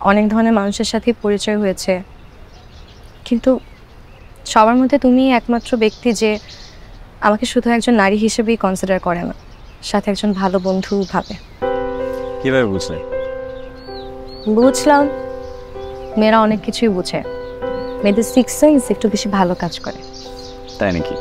অনেক ধরনের মানুষের সাথে পরিচয় হয়েছে, কিন্তু সবার মধ্যে তুমি একমাত্র ব্যক্তি যে আমাকে শুধু একজন নারী হিসেবেই কনসিডার করে না, সাথে একজন ভালো বন্ধু ভাবে। কিভাবে বুঝলে? বুঝলাম, মেয়েরা অনেক কিছুই বুঝে, মেয়েদের সিক্স সেন্স একটু বেশি ভালো কাজ করে। তাই নাকি?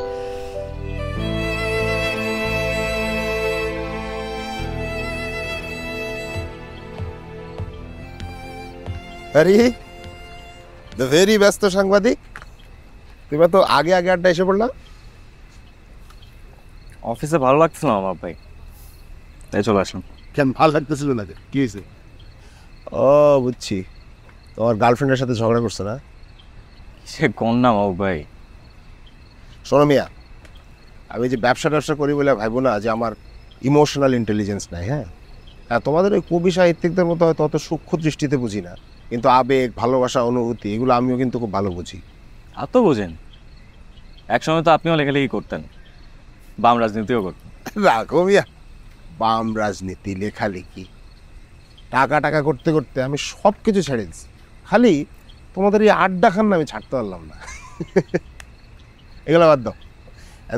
আরে দ্য ভেরি ব্যস্ত সাংবাদিক, তুমি তো আগে আগে আড্ডা এসে পড়লাম। অফিসে ভালো লাগছিল না আমার ভাই, তাই চলে আসলাম। কেন ভালো লাগতেছিল না? কি হয়েছে? ও বুঝছি, তোমার গার্লফ্রেন্ডের সাথে ঝগড়া করছে না? সে কন্যা মাও ভাই। শোনো মিয়া, আমি যে ব্যবসা করি বলে ভাইবো না যে আমার ইমোশনাল ইন্টেলিজেন্স নাই। হ্যাঁ, তোমাদের ওই কবি সাহিত্যিকদের মতো হয়তো অত সূক্ষ্ম দৃষ্টিতে বুঝি না, কিন্তু আবেগ, ভালোবাসা, অনুভূতি এগুলো আমিও কিন্তু খুব ভালো বুঝি। আর তো বোঝেন, একসময় তো আপনিও লেখালেখি করতেন, বাম রাজনীতিও করতেন। রাখো মিয়া, বাম রাজনীতি, লেখালেখি, টাকা টাকা করতে করতে আমি সব কিছু ছেড়ে দিচ্ছি। খালি তোমাদের এই আড্ডা খান আমি ছাড়তে পারলাম না। এগুলো বাদ দাও।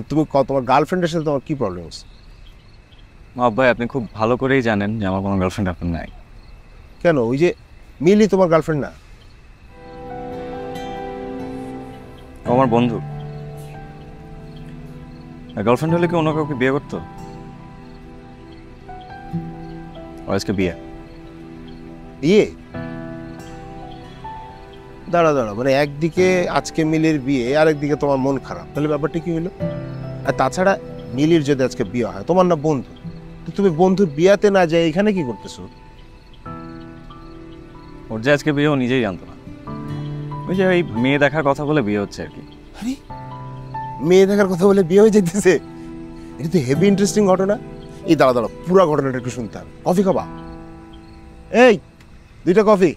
তুমি তোমার গার্লফ্রেন্ডের সাথে তোমার কী প্রবলেম হচ্ছে? মা ভাই, আপনি খুব ভালো করেই জানেন যে আমার কোনো গার্লফ্রেন্ড আপনার নাই। কেন, ওই যে মিলি তোমার গার্লফ্রেন্ড না? ও আমার বন্ধু। গার্লফ্রেন্ড হলে কি অন্য কাউকে বিয়ে করতো? আজকে বিয়ে। বিয়ে? দাঁড়া, মানে একদিকে আজকে মিলির বিয়ে, আরেকদিকে তোমার মন খারাপ, তাহলে ব্যাপারটা কি হলো? আর তাছাড়া মিলির যদি আজকে বিয়ে হয়, তোমার না বন্ধু, তো তুমি বন্ধুর বিয়াতে না যাই এখানে কি করতেছো? ওর যে আজকে বিয়ে ও নিজেই জানতো না, ওই যে ওই মেয়ে দেখার কথা বলে বিয়ে হচ্ছে আর কি। আরে মেয়ে দেখার কথা বলে বিয়ে হয়ে যেতেছে? এটা তো হেভি ইন্টারেস্টিং ঘটনা। এই দাঁড়া, পুরো ঘটনাটা একটু শুনতে হবে। কফি খাবা? এই 2টা কফি।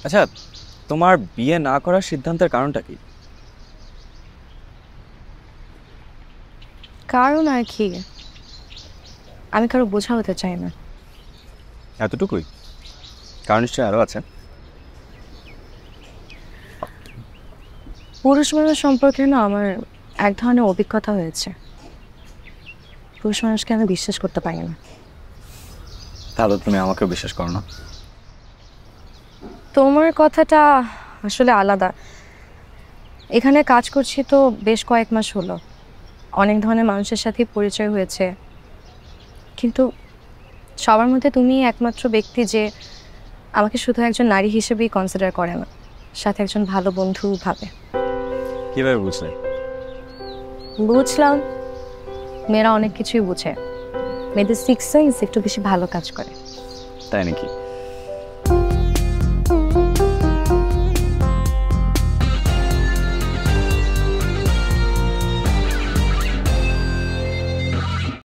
আচ্ছা, তোমার বিয়ে না করার সিদ্ধান্তের কারণটা কি? কারণ আর কি, আমি কারো বোঝা হতে চাই না। এতটুকুই? কারণ নিশ্চয়ই আরও আছে। পুরুষ মানুষ সম্পর্কে না আমার এক ধরনের অভিজ্ঞতা হয়েছে। পুরুষ মানুষকে আমি বিশ্বাস করতে পারি না। তাহলে তুমি আমাকেও বিশ্বাস করো না? তোমার কথাটা আসলে আলাদা। এখানে কাজ করছি তো বেশ কয়েক মাস হলো, অনেক ধরনের মানুষের সাথে পরিচয় হয়েছে, কিন্তু সবার মধ্যে তুমি একমাত্র ব্যক্তি যে আমাকে শুধু একজন নারী হিসেবেই কনসিডার করে না, সাথে একজন ভালো বন্ধু ভাবে। কিভাবে বুঝলে? বুঝলাম, মেয়েরা অনেক কিছুই বুঝে, মেয়েদের সিক্স সেন্স একটু বেশি ভালো কাজ করে। তাই নাকি?